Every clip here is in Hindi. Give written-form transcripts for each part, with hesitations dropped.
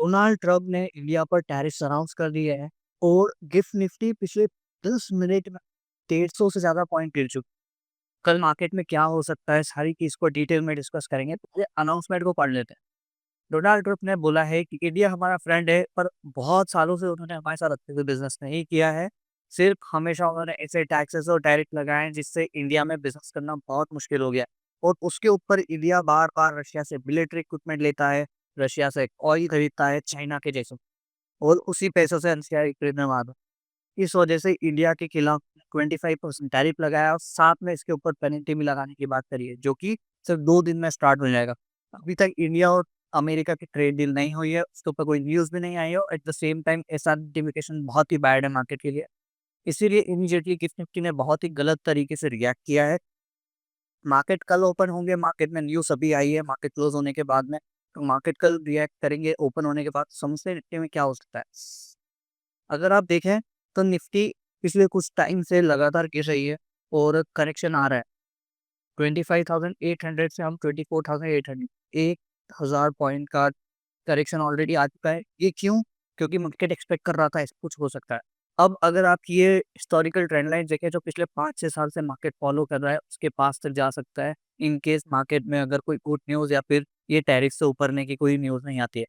डोनाल्ड ट्रम्प ने इंडिया पर टैरिफ्स अनाउंस कर दिए हैं और गिफ्ट निफ्टी पिछले 10 मिनट में 150 से ज़्यादा पॉइंट गिर चुकी। कल मार्केट में क्या हो सकता है, सारी चीज़ को डिटेल में डिस्कस करेंगे। पहले अनाउंसमेंट को पढ़ लेते हैं। डोनाल्ड ट्रम्प ने बोला है कि इंडिया हमारा फ्रेंड है, पर बहुत सालों से उन्होंने हमारे साथ अच्छे से बिज़नेस नहीं किया है। सिर्फ़ हमेशा उन्होंने ऐसे टैक्सेस और टैरिफ लगाए हैं जिससे इंडिया में बिज़नेस करना बहुत मुश्किल हो गया है। और उसके ऊपर इंडिया बार-बार रशिया से मिलिट्री इक्विपमेंट लेता है, रशिया से ऑयल खरीदता है, चाइना के जैसे, और उसी पैसों से एनसीआर खरीदने वाला। इस वजह से इंडिया के खिलाफ 25% टैरिफ लगाया और साथ में इसके ऊपर पेनल्टी भी लगाने की बात करी है, जो कि सिर्फ 2 दिन में स्टार्ट हो जाएगा। अभी तक इंडिया और अमेरिका की ट्रेड डील नहीं हुई है, उसके ऊपर कोई न्यूज़ भी नहीं आई है और एट द सेम टाइम ऐसा नोटिफिकेशन बहुत ही बैड है मार्केट के लिए। इसीलिए इमीडिएटली गिफ्ट निफ्टी ने बहुत ही गलत तरीके से रिएक्ट किया है। मार्केट कल ओपन होंगे, मार्केट में न्यूज़ अभी आई है मार्केट क्लोज़ होने के बाद में, तो मार्केट कल रिएक्ट करेंगे ओपन होने के बाद, समझते हैं निफ्टी में क्या हो सकता है। अगर आप देखें तो निफ्टी पिछले कुछ टाइम से लगातार गिर रही है और करेक्शन आ रहा है। 25,800 से हम 24,800, 1,000 पॉइंट का करेक्शन ऑलरेडी आ चुका है। ये क्यों? क्योंकि मार्केट एक्सपेक्ट कर रहा था ऐसा कुछ हो सकता है। अब अगर आप ये हिस्टोरिकल ट्रेंड लाइन देखें जो पिछले 5-6 साल से मार्केट फॉलो कर रहा है, उसके पास तक जा सकता है इन केस मार्केट में अगर कोई गुड न्यूज़ या फिर ये टैरिफ से उभरने की कोई न्यूज़ नहीं आती है।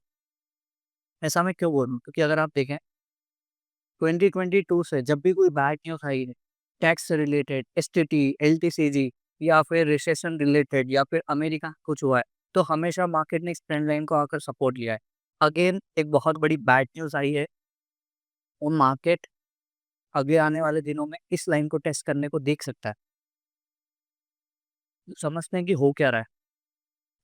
ऐसा मैं क्यों बोल रहा हूँ? क्योंकि अगर आप देखें 2022 से जब भी कोई बैड न्यूज़ आई है, टैक्स से रिलेटेड, एसटीटी, एलटीसीजी या फिर रिसेशन रिलेटेड या फिर अमेरिका का कुछ हुआ है, तो हमेशा मार्केट ने इस ट्रेंड लाइन को आकर सपोर्ट लिया है। अगेन एक बहुत बड़ी बैड न्यूज़ आई है और मार्केट आगे आने वाले दिनों में इस लाइन को टेस्ट करने को देख सकता है। समझते हैं कि हो क्या रहा है।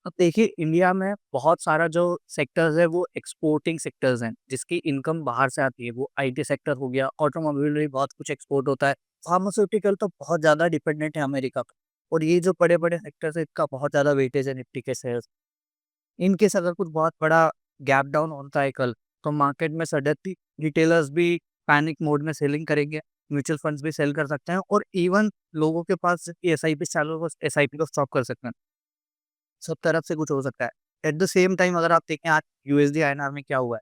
अब देखिए इंडिया में बहुत सारा जो सेक्टर्स है वो एक्सपोर्टिंग सेक्टर्स हैं, जिसकी इनकम बाहर से आती है। वो आईटी सेक्टर हो गया, ऑटोमोबाइल भी बहुत कुछ एक्सपोर्ट होता है। फार्मास्यूटिकल तो बहुत ज़्यादा डिपेंडेंट है अमेरिका पर। और ये जो बड़े-बड़े सेक्टर्स है इनका बहुत ज़्यादा वेटेज है निफ्टी के शेयर्स। इन केस अगर कुछ बहुत बड़ा गैप डाउन होता है कल, तो मार्केट में सडनली रिटेलर्स भी पैनिक मोड में सेलिंग करेंगे, म्यूचुअल फंड्स भी सेल कर सकते हैं और इवन लोगों के पास एसआईपी चालू हो, वो एसआईपी को स्टॉप कर सकते हैं। सब तरफ से कुछ हो सकता है। एट द सेम टाइम अगर आप देखें आज यूएसडी आईएनआर में क्या हुआ है,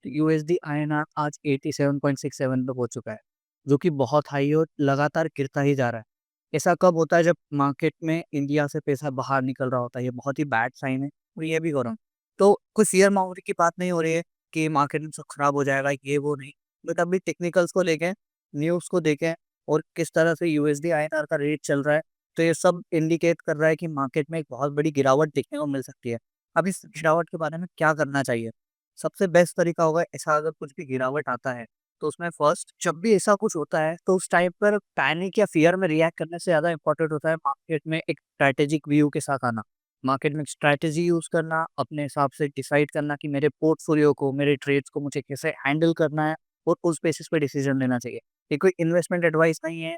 तो यूएसडी आईएनआर आज 87.67 पे पहुंच चुका है, जो कि बहुत हाई है और लगातार गिरता ही जा रहा है। ऐसा कब होता है? जब मार्केट में इंडिया से पैसा बाहर निकल रहा होता है, ये बहुत ही बैड साइन है और ये भी हो रहा हूँ। तो कोई फियर मांगने की बात नहीं हो रही है कि मार्केट में सब खराब हो जाएगा, ये वो नहीं। बट अभी टेक्निकल्स को लेके, न्यूज़ को देखें और किस तरह से यूएसडी आईएनआर का रेट चल रहा है, तो ये सब इंडिकेट कर रहा है कि मार्केट में एक बहुत बड़ी गिरावट देखने को मिल सकती है। अब इस गिरावट के बारे में क्या करना चाहिए? सबसे बेस्ट तरीका होगा, ऐसा अगर कुछ भी गिरावट आता है, तो उसमें फर्स्ट जब भी ऐसा कुछ होता है, तो उस टाइम पर पैनिक या फ़ियर में रिएक्ट करने से ज़्यादा इम्पोर्टेंट होता है मार्केट में एक स्ट्रैटेजिक व्यू के साथ आना। मार्केट में एक स्ट्रैटेजी यूज़ करना, अपने हिसाब से डिसाइड करना कि मेरे पोर्टफोलियो को, मेरे ट्रेड्स को मुझे कैसे हैंडल करना है और उस बेसिस पे डिसीज़न लेना चाहिए। ये कोई इन्वेस्टमेंट एडवाइस नहीं है,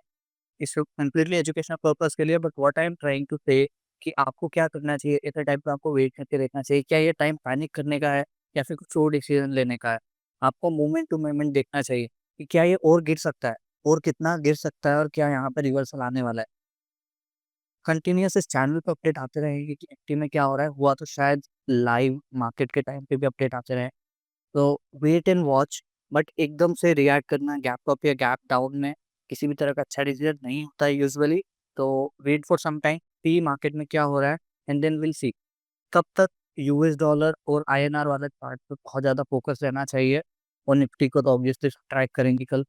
इट्स कंप्लीटली एजुकेशनल पर्पस के लिए, but what I am trying to say कि आपको क्या करना चाहिए, ऐसे टाइम पे आपको वेट करके देखना चाहिए। क्या ये टाइम पैनिक करने का है या फिर कुछ और डिसीजन लेने का है? आपको मोमेंट टू मोमेंट देखना चाहिए कि क्या ये और गिर सकता है और कितना गिर सकता है और क्या यहाँ पे रिवर्सल आने वाला है। कंटिन्यूअस इस चैनल पे अपडेट आते रहेंगे कि निफ्टी में क्या हो रहा है। हुआ तो शायद लाइव मार्केट के टाइम पे भी अपडेट आते रहे। तो वेट एंड वॉच, बट एकदम से रिएक्ट करना गैप अप या गैप डाउन में किसी भी तरह का अच्छा डिसीजन नहीं होता है यूजुअली। तो wait for some time, see market में क्या हो रहा है एंड देन विल सी। तब तक यूएस डॉलर और आईएनआर वाले पार्ट पे बहुत ज़्यादा फोकस रहना चाहिए और निफ्टी को तो ऑब्वियसली ट्रैक करेंगे कल।